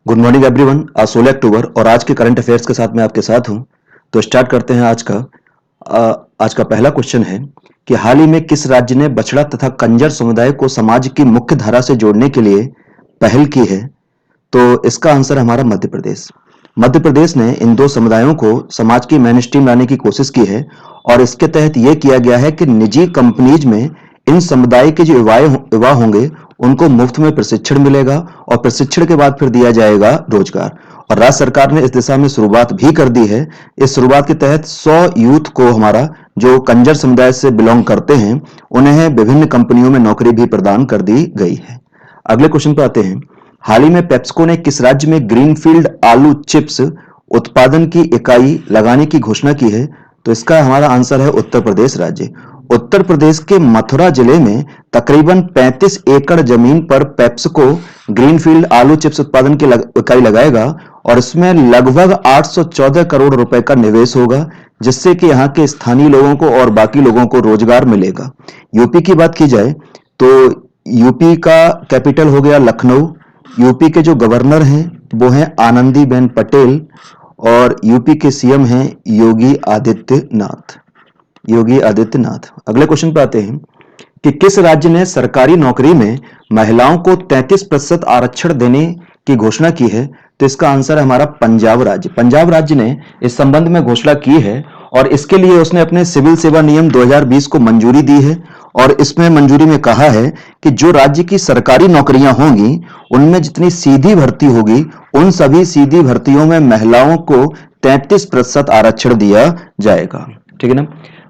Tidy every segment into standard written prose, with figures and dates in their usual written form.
Good morning everyone. आज 16 अक्टूबर और आज के करंट अफेयर्स के साथ मैं आपके साथ हूं। तो स्टार्ट करते हैं आज का पहला क्वेश्चन है कि हाल ही में किस राज्य ने बछड़ा तथा कंजर समुदाय को समाज की मुख्य धारा से जोड़ने के लिए पहल की है। तो इसका आंसर हमारा मध्य प्रदेश। मध्य प्रदेश ने इन दो समुदायों को समाज की मेन स्ट्रीम लाने की कोशिश की है और इसके तहत यह किया गया है कि निजी कंपनीज में इन समुदाय के जो युवा होंगे उनको मुफ्त में प्रशिक्षण मिलेगा और प्रशिक्षण के बाद फिर दिया जाएगा रोजगार। और राज्य सरकार ने इस दिशा में शुरुआत भी कर दी है। इस शुरुआत के तहत 100 यूथ को हमारा जो कंजर समुदाय से बिलोंग करते हैं उन्हें विभिन्न कंपनियों में नौकरी भी प्रदान कर दी गई है। अगले क्वेश्चन पर आते हैं। हाल ही में पेप्सिको ने किस राज्य में ग्रीनफील्ड आलू चिप्स उत्पादन की इकाई लगाने की घोषणा की है। तो इसका हमारा आंसर है उत्तर प्रदेश राज्य। उत्तर प्रदेश के मथुरा जिले में तकरीबन 35 एकड़ जमीन पर पेप्सिको ग्रीनफील्ड आलू चिप्स उत्पादन की इकाई लगाएगा और इसमें लगभग 814 करोड़ रुपए का निवेश होगा, जिससे कि यहाँ के स्थानीय लोगों को और बाकी लोगों को रोजगार मिलेगा। यूपी की बात की जाए तो यूपी का कैपिटल हो गया लखनऊ। यूपी के जो गवर्नर हैं वो हैं आनंदीबेन पटेल और यूपी के सीएम हैं योगी आदित्यनाथ। अगले क्वेश्चन पे आते हैं कि किस राज्य ने सरकारी नौकरी में महिलाओं को 33% आरक्षण देने की घोषणा की है। तो इसका आंसर है हमारा पंजाब राज्य। पंजाब राज्य ने इस संबंध में घोषणा की है और इसके लिए उसने अपने सिविल सेवा नियम 2020 को मंजूरी दी है और इसमें मंजूरी में कहा है कि जो राज्य की सरकारी नौकरियां होंगी उनमें जितनी सीधी भर्ती होगी उन सभी सीधी भर्तियों में महिलाओं को 33% आरक्षण दिया जाएगा। ठीक है ना।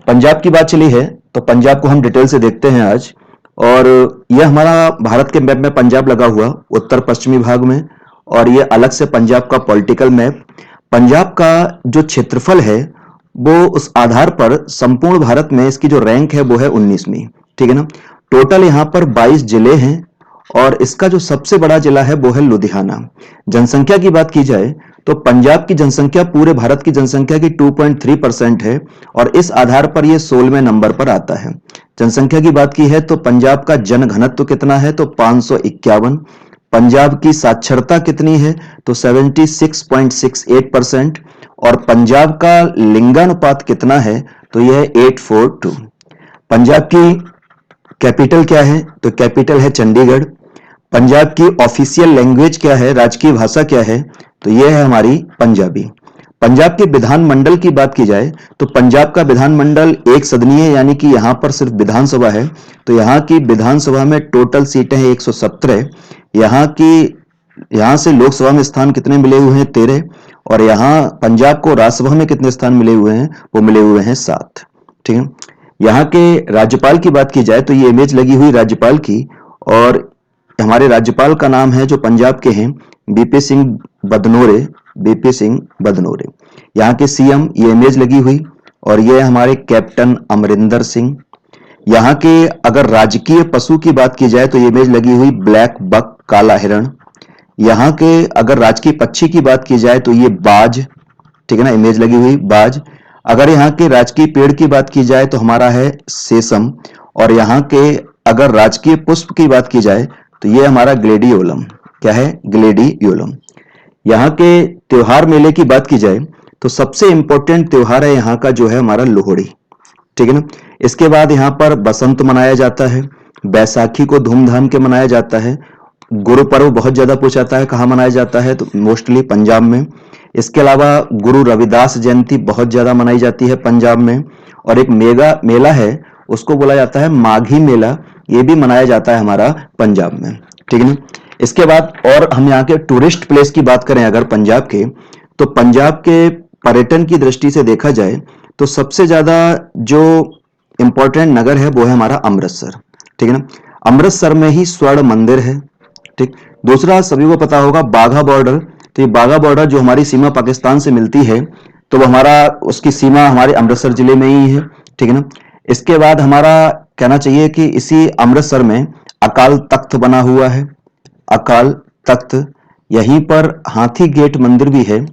पंजाब की बात चली है तो पंजाब को हम डिटेल से देखते हैं आज। और यह हमारा भारत के मैप में पंजाब लगा हुआ उत्तर पश्चिमी भाग में और यह अलग से पंजाब का पॉलिटिकल मैप। पंजाब का जो क्षेत्रफल है वो उस आधार पर संपूर्ण भारत में इसकी जो रैंक है वो है 19वीं। ठीक है ना। टोटल यहाँ पर 22 जिले हैं और इसका जो सबसे बड़ा जिला है वो है लुधियाना। जनसंख्या की बात की जाए तो पंजाब की जनसंख्या पूरे भारत की जनसंख्या की 2.3% है और इस आधार पर यह 16वें नंबर पर आता है। जनसंख्या की बात की है तो पंजाब का जन घनत्व कितना है तो 551। पंजाब की साक्षरता कितनी है तो 76.68% और पंजाब का लिंगानुपात कितना है तो यह 842। पंजाब की कैपिटल क्या है तो कैपिटल है चंडीगढ़। पंजाब की ऑफिशियल लैंग्वेज क्या है, राजकीय भाषा क्या है तो यह है हमारी पंजाबी। पंजाब के विधानमंडल की बात की जाए तो पंजाब का विधानमंडल एक सदनीय यानी कि यहां पर सिर्फ विधानसभा है। तो यहां की विधानसभा में टोटल सीटें हैं 117। यहां से लोकसभा में स्थान कितने मिले हुए हैं 13 और यहां पंजाब को राज्यसभा में कितने स्थान मिले हुए हैं वो मिले हुए हैं 7। ठीक है। यहाँ के राज्यपाल की बात की जाए तो ये इमेज लगी हुई राज्यपाल की और हमारे राज्यपाल का नाम है जो पंजाब के हैं बीपी सिंह बदनोरे। यहाँ के सीएम ये इमेज लगी हुई और ये हमारे कैप्टन अमरिंदर सिंह। यहाँ के अगर राजकीय पशु की बात की जाए तो ये इमेज लगी हुई ब्लैक बक काला हिरण। यहाँ के अगर राजकीय पक्षी की बात की जाए तो ये बाज। ठीक है ना, इमेज लगी हुई बाज। अगर यहाँ के राजकीय पेड़ की बात की जाए तो हमारा है सेसम और यहाँ के अगर राजकीय पुष्प की बात की जाए तो ये हमारा ग्लेडियोलम। क्या है? ग्लेडियोलम। यहाँ के त्योहार मेले की बात की जाए तो सबसे इंपॉर्टेंट त्योहार है यहाँ का जो है हमारा लोहड़ी। ठीक है ना। इसके बाद यहाँ पर बसंत मनाया जाता है, बैसाखी को धूमधाम के मनाया जाता है, गुरु पर्व बहुत ज्यादा पूछा जाता है कहाँ मनाया जाता है तो मोस्टली पंजाब में। इसके अलावा गुरु रविदास जयंती बहुत ज्यादा मनाई जाती है पंजाब में और एक मेला है उसको बोला जाता है माघी मेला, ये भी मनाया जाता है हमारा पंजाब में। ठीक है ना। इसके बाद और हम यहाँ के टूरिस्ट प्लेस की बात करें अगर पंजाब के तो पंजाब के पर्यटन की दृष्टि से देखा जाए तो सबसे ज्यादा जो इंपॉर्टेंट नगर है वो है हमारा अमृतसर। ठीक है ना। अमृतसर में ही स्वर्ण मंदिर है। ठीक। दूसरा सभी को पता होगा बाघा बॉर्डर। तो ये बाघा बॉर्डर जो हमारी सीमा पाकिस्तान से मिलती है तो वो हमारा उसकी सीमा हमारे अमृतसर जिले में ही है। ठीक है ना। इसके बाद हमारा कहना चाहिए कि इसी अमृतसर में अकाल तख्त बना हुआ है, अकाल तख्त। यहीं पर हाथी गेट मंदिर भी है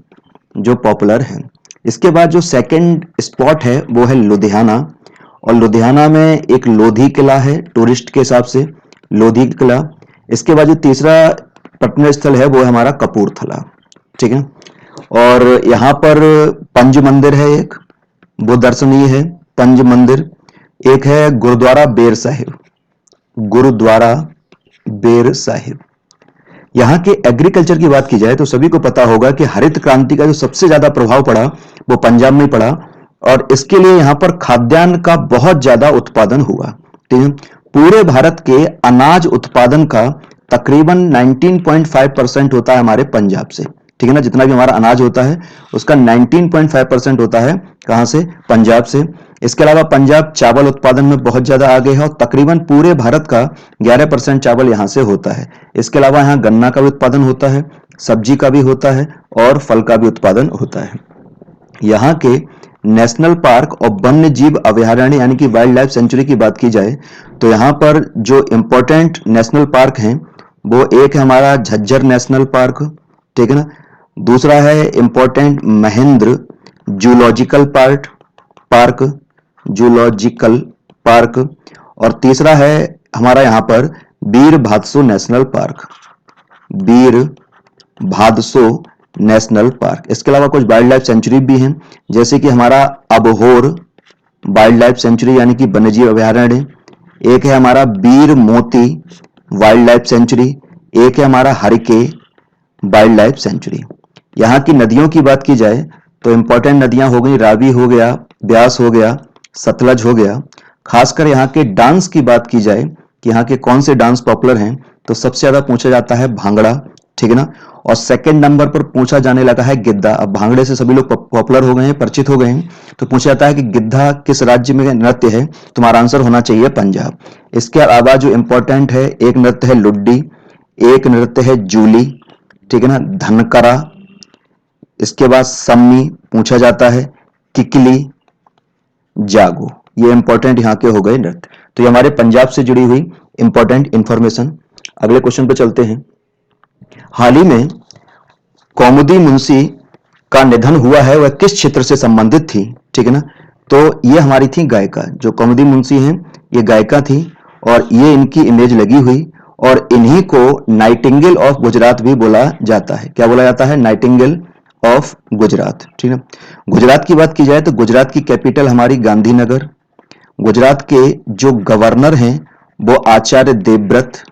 जो पॉपुलर है। इसके बाद जो सेकंड स्पॉट है वो है लुधियाना और लुधियाना में एक लोधी किला है टूरिस्ट के हिसाब से, लोधी किला। इसके बाद जो तीसरा पर्यटन स्थल है वो है हमारा कपूरथला, ठीक है। और यहाँ पर पंज मंदिर है, एक वो दर्शनीय है पंज मंदिर। एक है गुरुद्वारा बेर साहिब, गुरुद्वारा बेर साहिब। यहाँ के एग्रीकल्चर की बात की जाए तो सभी को पता होगा कि हरित क्रांति का जो सबसे ज्यादा प्रभाव पड़ा वो पंजाब में पड़ा, और इसके लिए यहाँ पर खाद्यान्न का बहुत ज्यादा उत्पादन हुआ, ठीक है। पूरे भारत के अनाज उत्पादन का तकरीबन 19.5% होता है हमारे पंजाब से, ठीक है ना। जितना भी हमारा अनाज होता है उसका 19.5% होता है कहां से, पंजाब से। इसके अलावा पंजाब चावल उत्पादन में बहुत ज्यादा आगे है और तकरीबन पूरे भारत का 11% चावल यहां से होता है। इसके अलावा यहाँ गन्ना का भी उत्पादन होता है, सब्जी का भी होता है और फल का भी उत्पादन होता है। यहाँ के नेशनल पार्क और वन्य जीव अभयारण्य यानी कि वाइल्ड लाइफ सेंचुरी की बात की जाए तो यहाँ पर जो इंपॉर्टेंट नेशनल पार्क हैं वो एक है हमारा झज्जर नेशनल पार्क, ठीक है ना। दूसरा है important Mahendra zoological park, zoological park. और तीसरा है हमारा यहाँ पर वीर भादसो नेशनल पार्क, वीर भादसो नेशनल पार्क। इसके अलावा कुछ वाइल्ड लाइफ सेंचुरी भी हैं, जैसे कि हमारा अबहोर वाइल्ड लाइफ सेंचुरी यानी कि वन्यजीव अभयारण्य, एक है हमारा वीर मोती वाइल्ड लाइफ सेंचुरी, एक है हमारा हरिके वाइल्ड लाइफ सेंचुरी। यहाँ की नदियों की बात की जाए तो इंपॉर्टेंट नदियां हो गई, रावी हो गया, ब्यास हो गया, सतलज हो गया। खासकर यहाँ के डांस की बात की जाए कि यहाँ के कौन से डांस पॉपुलर हैं तो सबसे ज्यादा पूछा जाता है भांगड़ा, ठीक है ना। और सेकंड नंबर पर पूछा जाने लगा है गिद्धा। अब भांगड़े से सभी लोग पॉपुलर हो गए हैं, परिचित हो गए हैं, तो पूछा जाता है कि गिद्धा किस राज्य में नृत्य है, तुम्हारा आंसर होना चाहिए पंजाब। इसके अलावा जो इंपॉर्टेंट है, एक नृत्य है लुड्डी, एक नृत्य है जूली, ठीक है ना, धनकरा। इसके बाद सम्मी पूछा जाता है, किकली, जागो। ये इंपॉर्टेंट यहाँ के हो गए नृत्य। तो ये हमारे पंजाब से जुड़ी हुई इंपॉर्टेंट इंफॉर्मेशन। अगले क्वेश्चन पे चलते हैं। हाल ही में कौमुदी मुंशी का निधन हुआ है, वह किस क्षेत्र से संबंधित थी, ठीक है ना। तो ये हमारी थी गायिका, जो कौमुदी मुंशी हैं ये गायिका थी और ये इनकी इमेज लगी हुई, और इन्हीं को नाइटिंगेल ऑफ गुजरात भी बोला जाता है। क्या बोला जाता है, नाइटिंगेल ऑफ गुजरात, ठीक है। गुजरात की बात की जाए तो गुजरात की कैपिटल हमारी गांधीनगर। गुजरात के जो गवर्नर हैं वो आचार्य देवव्रत,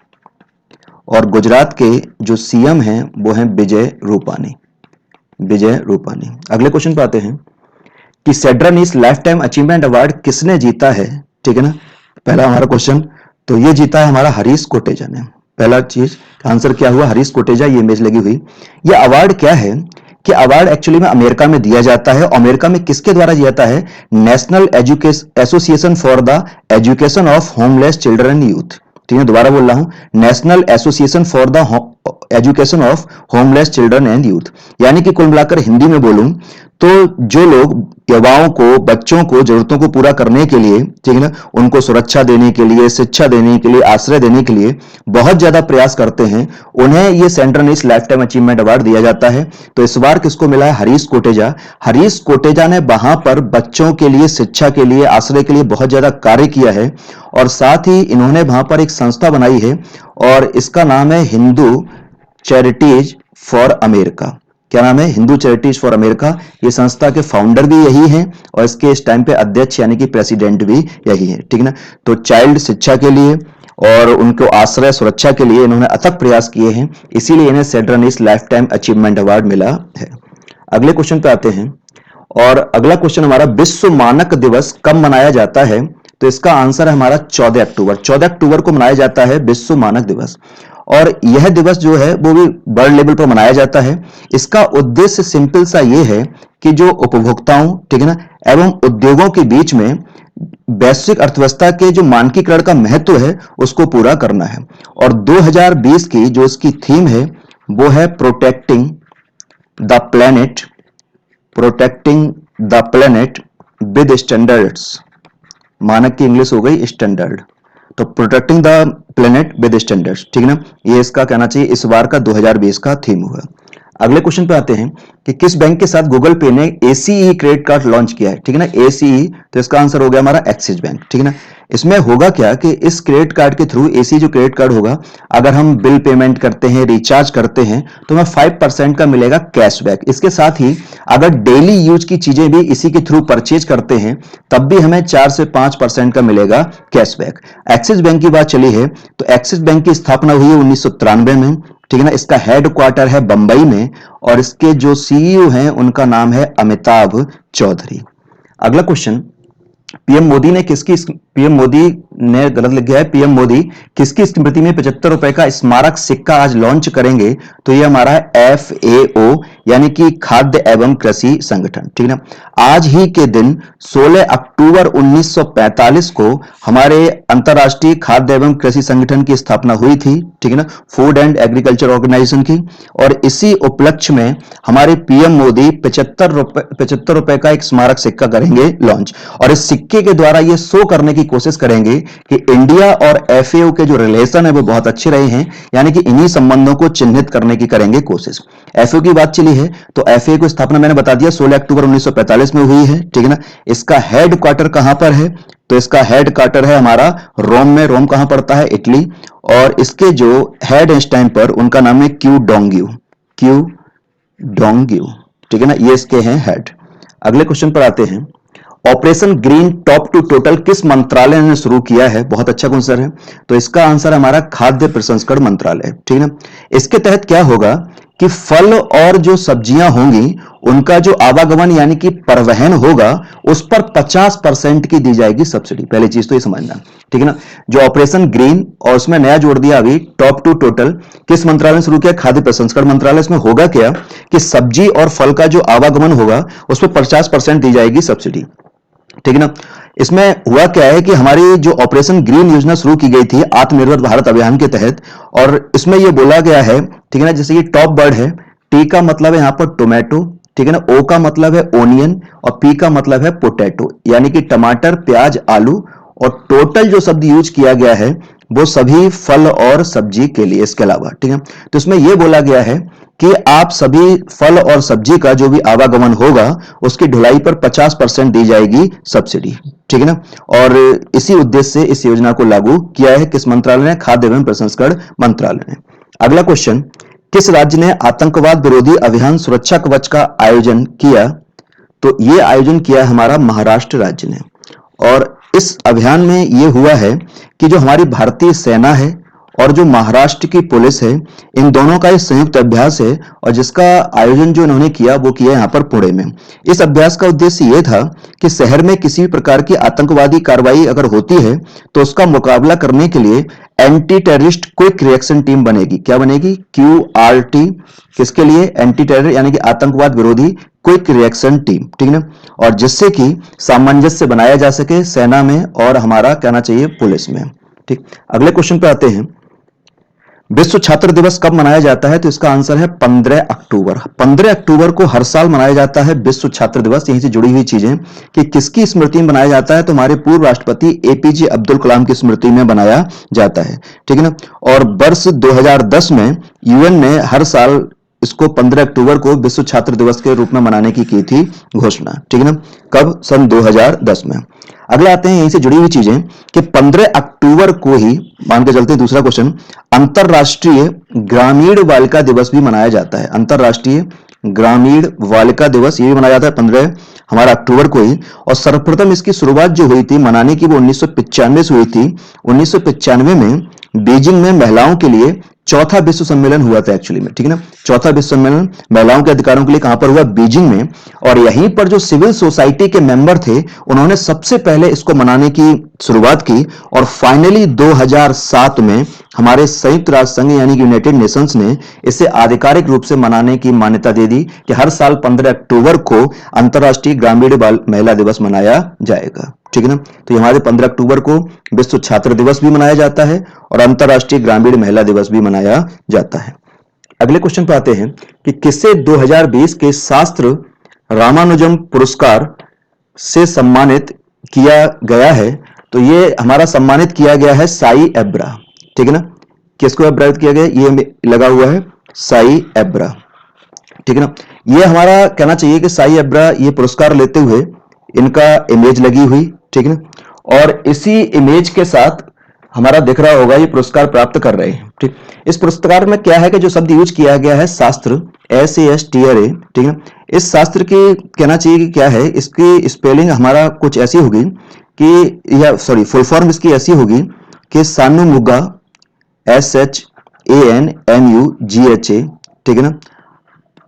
और गुजरात के जो सीएम हैं वो हैं विजय रूपानी, विजय रूपानी। अगले क्वेश्चन पे आते हैं कि सेड्रानीस लाइफ टाइम अचीवमेंट अवार्ड किसने जीता है, ठीक है ना। पहला हमारा क्वेश्चन, तो ये जीता है हमारा हरीश कोटेचा ने। पहला चीज आंसर क्या हुआ, हरीश कोटेचा, ये इमेज लगी हुई। ये अवार्ड क्या है कि अवार्ड एक्चुअली में अमेरिका में दिया जाता है। अमेरिका में किसके द्वारा दिया जाता है, national association for the education of homeless children and youth, ठीक है। दोबारा बोल रहा हूं, national association for the education of homeless children and youth. यानी कि कुल मिलाकर हिंदी में बोलूं तो जो लोग युवाओं को, बच्चों को जरूरतों को पूरा करने के लिए, ठीक है ना, उनको सुरक्षा देने के लिए, शिक्षा देने के लिए, आश्रय देने के लिए बहुत ज्यादा प्रयास करते हैं, उन्हें ये central life time achievement award दिया जाता है। तो इस बार किसको मिला है, हरीश कोटेचा। हरीश कोटेचा ने वहां पर बच्चों के लिए, शिक्षा के लिए, आश्रय के लिए बहुत ज्यादा कार्य किया है, और साथ ही इन्होंने वहां पर एक संस्था बनाई है और इसका नाम है हिंदू चैरिटीज फॉर अमेरिका। क्या नाम है, हिंदू चैरिटीज फॉर अमेरिका। ये संस्था के फाउंडर भी यही हैं और इसके इस टाइम पे अध्यक्ष यानी कि प्रेसिडेंट भी यही है, ठीक है ना। तो चाइल्ड शिक्षा के लिए और उनको आश्रय सुरक्षा के लिए इन्होंने अथक प्रयास किए हैं, इसीलिए इन्हें सेड्रानीस लाइफ टाइम अचीवमेंट अवार्ड मिला है। अगले क्वेश्चन पे आते हैं, और अगला क्वेश्चन हमारा, विश्व मानक दिवस कब मनाया जाता है, तो इसका आंसर है हमारा 14 अक्टूबर। 14 अक्टूबर को मनाया जाता है विश्व मानक दिवस, और यह दिवस जो है वो भी वर्ल्ड लेवल पर मनाया जाता है। इसका उद्देश्य सिंपल सा ये है कि जो उपभोक्ताओं, ठीक है ना, एवं उद्योगों के बीच में वैश्विक अर्थव्यवस्था के जो मानकीकरण का महत्व है उसको पूरा करना है। और 2020 की जो इसकी थीम है वो है protecting the planet, protecting the planet with standards. मानक की इंग्लिश हो गई स्टैंडर्ड, तो protecting the planet with standards, ठीक है ना। ये इसका कहना चाहिए इस बार का 2020 का थीम हुआ। अगले क्वेश्चन पे आते हैं कि किस बैंक के साथ गूगल पे ने ACE क्रेडिट कार्ड लॉन्च किया है, ठीक है ना। ACE, तो इसका आंसर हो गया हमारा एक्सिस बैंक, ठीक है ना। इसमें होगा क्या कि इस क्रेडिट कार्ड के थ्रू, एसी जो क्रेडिट कार्ड होगा, अगर हम बिल पेमेंट करते हैं, रिचार्ज करते हैं, तो हमें 5% का मिलेगा कैशबैक। इसके साथ ही अगर डेली यूज की चीजें भी इसी के थ्रू परचेज करते हैं, तब भी हमें 4 से 5% का मिलेगा कैशबैक। एक्सिस बैंक की बात चली है, तो एक्सिस बैंक की स्थापना हुई है 1993 में, ठीक है ना। इसका हेड क्वार्टर है बंबई में, और इसके जो सीईओ हैं उनका नाम है अमिताभ चौधरी। अगला क्वेश्चन, पीएम मोदी ने गलत लिख गया है, पीएम मोदी किसकी स्मृति में 75 रुपए का स्मारक सिक्का आज लॉन्च करेंगे? तो ये हमारा एफएओ यानी कि खाद्य एवं कृषि संगठन, ठीक है ना। आज ही के दिन 16 अक्टूबर 1945 को हमारे अंतरराष्ट्रीय खाद्य एवं कृषि संगठन की स्थापना हुई थी, ठीक है ना, फूड एंड एग्रीकल्चर ऑर्गेनाइजेशन की। और इसी उपलक्ष्य में हमारे पीएम मोदी 75 रुपए का एक स्मारक सिक्का करेंगे लॉन्च, और इस सिक्के के द्वारा ये शो करने की कोशिश करेंगे कि इंडिया और एफएओ के जो रिलेशन है वो बहुत अच्छे रहे हैं, यानी कि इन्हीं संबंधों को चिन्हित करने की करेंगे कोशिश। एफएओ की बात चली है, तो एफएओ की स्थापना मैंने बता दिया 16 अक्टूबर 1945 में हुई है, ठीक है ना। इसका हेड क्वार्टर कहां पर है? तो इसका हेड क्वार्टर है हमारा रोम में। रोम कहां पड़ता है? इटली। और इसके जो हेड स्टैंड पर उनका नाम है क्यू डोंग्यू, ठीक है ना, ये इसके हैं हेड। अगले क्वेश्चन पर आते हैं, operation green top to total किस मंत्रालय ने शुरू किया है? बहुत अच्छा क्वेश्चन है। तो इसका आंसर हमारा खाद्य प्रसंस्करण मंत्रालय, ठीक है ना। इसके तहत क्या होगा कि फल और जो सब्जियां होंगी उनका जो आवागमन यानी कि परिवहन होगा, उस पर 50% की दी जाएगी सब्सिडी। पहली चीज तो ये समझना, ठीक है ना। जो ऑपरेशन ग्रीन, और उसमें नया जोड़ दिया अभी टॉप टू टोटल, किस मंत्रालय ने शुरू किया? खाद्य प्रसंस्करण मंत्रालय। इसमें होगा क्या कि सब्जी और फल का जो आवागमन होगा उस पर 50% दी जाएगी सब्सिडी, ठीक है ना। इसमें हुआ क्या है कि हमारी जो ऑपरेशन ग्रीन योजना शुरू की गई थी आत्मनिर्भर भारत अभियान के तहत, और इसमें यह बोला गया है, ठीक है ना, जैसे ये टॉप वर्ड है, टी का मतलब है यहां पर टोमेटो, ठीक है ना, ओ का मतलब है ओनियन, और पी का मतलब है पोटैटो, यानी कि टमाटर, प्याज, आलू, और टोटल जो शब्द यूज किया गया है वो सभी फल और सब्जी के लिए इसके अलावा, ठीक है। तो इसमें यह बोला गया है कि आप सभी फल और सब्जी का जो भी आवागमन होगा उसकी ढुलाई पर 50% दी जाएगी सब्सिडी, ठीक है ना। और इसी उद्देश्य से इस योजना को लागू किया है किस मंत्रालय ने? खाद्य एवं प्रसंस्करण मंत्रालय ने। अगला क्वेश्चन, किस राज्य ने आतंकवाद विरोधी अभियान सुरक्षा कवच का आयोजन किया? तो यह आयोजन किया हमारा महाराष्ट्र राज्य ने। और इस अभियान में यह हुआ है कि जो हमारी भारतीय सेना है और जो महाराष्ट्र की पुलिस है, इन दोनों का एक संयुक्त अभ्यास है, और जिसका आयोजन जो इन्होंने किया वो किया यहां पर पुणे में। इस अभ्यास का उद्देश्य यह था कि शहर में किसी भी प्रकार की आतंकवादी कार्रवाई अगर होती है तो उसका मुकाबला करने के लिए anti terrorist quick reaction team बनेगी। क्या बनेगी? QRT। किसके लिए? एंटी टेरर यानी कि आतंकवाद विरोधी क्विक रिएक्शन टीम, ठीक है ना। और जिससे कि सामंजस्य बनाया जा सके सेना में और हमारा कहना चाहिए पुलिस में, ठीक। अगले क्वेश्चन पे आते हैं, विश्व छात्र दिवस कब मनाया जाता है? तो इसका आंसर है 15 अक्टूबर। 15 अक्टूबर को हर साल मनाया जाता है विश्व छात्र दिवस। यहीं से जुड़ी हुई चीजें कि किसकी स्मृति में मनाया जाता है? तो हमारे पूर्व राष्ट्रपति एपीजे अब्दुल कलाम की स्मृति में मनाया जाता है, ठीक है ना। और वर्ष 2010 में यूएन ने हर साल इसको 15 अक्टूबर को विश्व छात्र दिवस के रूप में मनाने की थी घोषणा, ठीक है ना। कब? सन 2010 में। अगले आते हैं यहीं से जुड़ी हुई चीजें कि 15 अक्टूबर को ही मान के चलते हैं, दूसरा क्वेश्चन, अंतरराष्ट्रीय ग्रामीण बालिका दिवस भी मनाया जाता है। अंतरराष्ट्रीय ग्रामीण बालिका दिवस ये भी मनाया जाता है 15 हमारा अक्टूबर को ही। और सर्वप्रथम इसकी शुरुआत जो हुई थी मनाने की वो 1995 से हुई थी। 1995 में बीजिंग में महिलाओं के लिए चौथा विश्व सम्मेलन हुआ था एक्चुअली में, ठीक है ना। चौथा विश्व सम्मेलन महिलाओं के अधिकारों के लिए कहां पर हुआ? बीजिंग में। और यहीं पर जो सिविल सोसाइटी के मेंबर थे उन्होंने सबसे पहले इसको मनाने की शुरुआत की, और फाइनली 2007 में हमारे संयुक्त राष्ट्र संघ यानी कि यूनाइटेड नेशंस ने इसे आधिकारिक रूप से मनाने की मान्यता दे दी कि हर साल 15 अक्टूबर को अंतरराष्ट्रीय ग्रामीण बाल महिला दिवस मनाया जाएगा, ठीक है ना। तो हमारे 15 अक्टूबर को विश्व छात्र दिवस भी मनाया जाता है और अंतरराष्ट्रीय ग्रामीण महिला दिवस भी मनाया जाता है। अगले क्वेश्चन पे आते हैं कि किसे 2020 के शास्त्र रामानुजम पुरस्कार से सम्मानित किया गया है? तो ये हमारा सम्मानित किया गया है साई एब्रा, ठीक है ना। किसको एब्रा किया गया? ये लगा हुआ है साई एब्रा, ठीक है ना। ये हमारा कहना चाहिए कि साई एब्रा ये पुरस्कार लेते हुए इनका इमेज लगी हुई, ठीक है ना। और इसी इमेज के साथ हमारा दिख रहा होगा ये पुरस्कार प्राप्त कर रहे हैं। ठीक, इस पुरस्कार में क्या है कि जो शब्द यूज किया गया है शास्त्र, SASTRA, ठीक है, इस शास्त्र की कहना चाहिए कि क्या है, इसकी स्पेलिंग हमारा कुछ ऐसी होगी कि, या सॉरी फुल फॉर्म इसकी ऐसी होगी कि सानुमुगा, SHANMUGHA, ठीक है ना,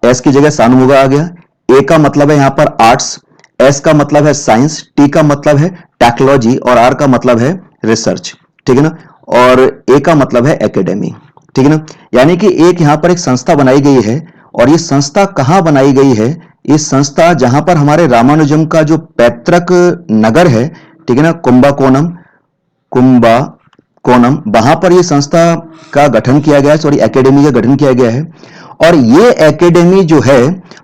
एस की जगह सानुमुगा आ गया। ए का मतलब है यहां पर आर्ट्स, एस का मतलब है साइंस, टी का मतलब है टेक्नोलॉजी और आर का मतलब है रिसर्च, ठीक है ना, और ए का मतलब है एकेडमी, ठीक है ना। यानी कि एक यहां पर एक संस्था बनाई गई है, और ये संस्था कहां बनाई गई है, ये संस्था जहां पर हमारे रामानुजम का जो पैतृक नगर है, ठीक है ना, कुंबाकोनम, वहां पर ये संस्था का गठन किया गया है, सॉरी एकेडमी का गठन किया गया है। और ये एकेडमी जो है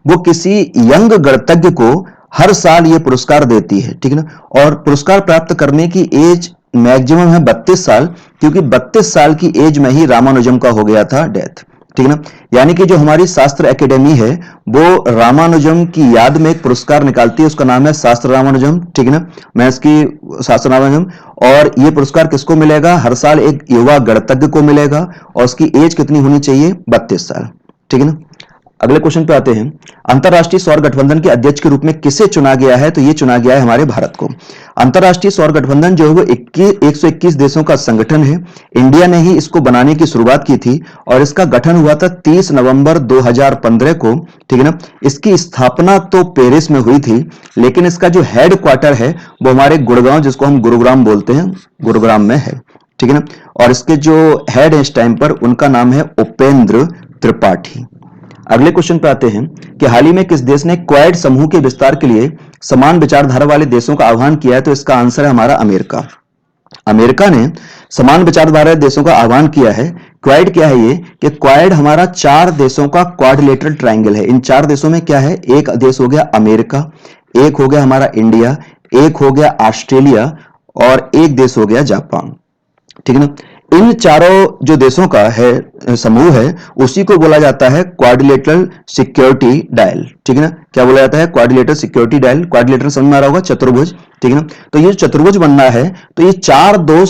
वो किसी यंग गणतज्ञ को हर साल ये पुरस्कार देती है, ठीक है ना, और पुरस्कार प्राप्त करने की एज मैक्सिमम है 32 साल, क्योंकि 32 साल की एज में ही रामानुजम का हो गया था डेथ, ठीक है ना। यानी कि जो हमारी शास्त्र एकेडमी है वो रामानुजम की याद में एक पुरस्कार निकालती है, उसका नाम है शास्त्र रामानुजम, ठीक है ना, मैं इसकी शास्त्र रामानुजम। और ये पुरस्कार किसको मिलेगा, हर साल एक युवा गणतज्ञ को मिलेगा, और उसकी एज कितनी होनी चाहिए, 32 साल, ठीक है ना। अगले क्वेश्चन पे आते हैं, अंतरराष्ट्रीय सौर गठबंधन के अध्यक्ष के रूप में किसे चुना गया है, तो ये चुना गया है हमारे भारत को। अंतरराष्ट्रीय सौर गठबंधन जो है वो 121 देशों का संगठन है। इंडिया ने ही इसको बनाने की शुरुआत की थी, और इसका गठन हुआ था 30 नवंबर 2015 को, ठीक है ना। इसकी स्थापना तो पेरिस में हुई थी, लेकिन इसका जो हेड क्वार्टर है वो हमारे गुड़गांव, जिसको हम गुरुग्राम बोलते हैं, गुरुग्राम में है, ठीक है ना। और इसके जो हेड है इस टाइम पर, उनका नाम है उपेंद्र त्रिपाठी। अगले क्वेश्चन पे आते हैं कि हाल ही में किस देश ने क्वाड समूह के विस्तार के लिए समान विचारधारा वाले देशों का आह्वान किया है, तो इसका आंसर है हमारा अमेरिका। अमेरिका ने समान विचारधारा देशों का आह्वान किया है। क्वाड क्या है, ये कि क्वाड हमारा 4 देशों का क्वाड्रिलेटरल ट्रायंगल है। इन 4 देशों में क्या है, एक देश हो गया अमेरिका, एक हो गया हमारा इंडिया, एक हो गया ऑस्ट्रेलिया, और एक देश हो गया जापान, ठीक है ना। इन चारों जो देशों का है समूह है, उसी को बोला जाता है क्वाड्रिलेटरल सिक्योरिटी डायल, ठीक है ना। क्या बोला जाता है, क्वाड्रिलेटरल सिक्योरिटी डायल। क्वाड्रिलेटरल समझ में आ रहा होगा, चतुर्भुज, ठीक है ना। तो ये चतुर्भुज बनना है, तो ये 4 दो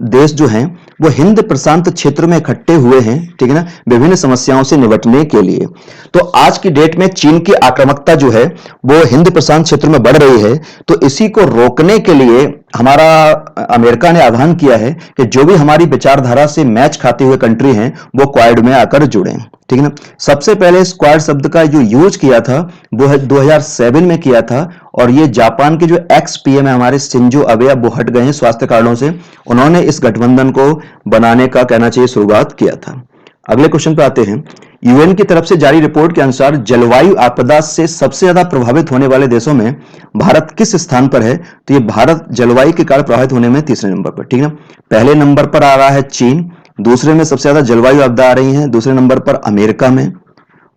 देश जो हैं वो हिंद प्रशांत क्षेत्र में इकट्ठे हुए हैं, ठीक है ना, विभिन्न समस्याओं से निपटने के लिए। तो आज की डेट में चीन की आक्रामकता जो है वो हिंद प्रशांत क्षेत्र में बढ़ रही है, तो इसी को रोकने के लिए हमारा अमेरिका ने आह्वान किया है कि जो भी हमारी विचारधारा से मैच खाते हुए कंट्री हैं वो क्वाड में आकर जुड़ें, ठीक है ना। सबसे पहले स्क्वाड शब्द का जो यूज किया था वो 2007 में किया था, और ये जापान के जो एक्स पीएम है हमारे शिंजो अबे, वो हट गए हैं स्वास्थ्य कारणों से, उन्होंने इस गठबंधन को बनाने का कहना चाहिए शुरुआत किया था। अगले क्वेश्चन पे आते हैं, यूएन की तरफ से जारी रिपोर्ट के अनुसार जलवायु आपदा से सबसे ज्यादा प्रभावित होने वाले देशों में भारत किस स्थान पर है, तो ये भारत जलवायु के कारण प्रभावित होने में तीसरे नंबर पर, ठीक है ना। पहले नंबर पर आ रहा है चीन, दूसरे में सबसे ज्यादा जलवायु आपदा आ रही है, दूसरे नंबर पर अमेरिका में,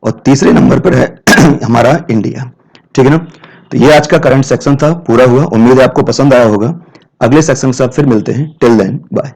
और तीसरे नंबर पर है हमारा इंडिया, ठीक है ना। तो ये आज का करंट सेक्शन था, पूरा हुआ। उम्मीद है आपको पसंद आया होगा। अगले सेक्शन के साथ फिर मिलते हैं। Till then bye.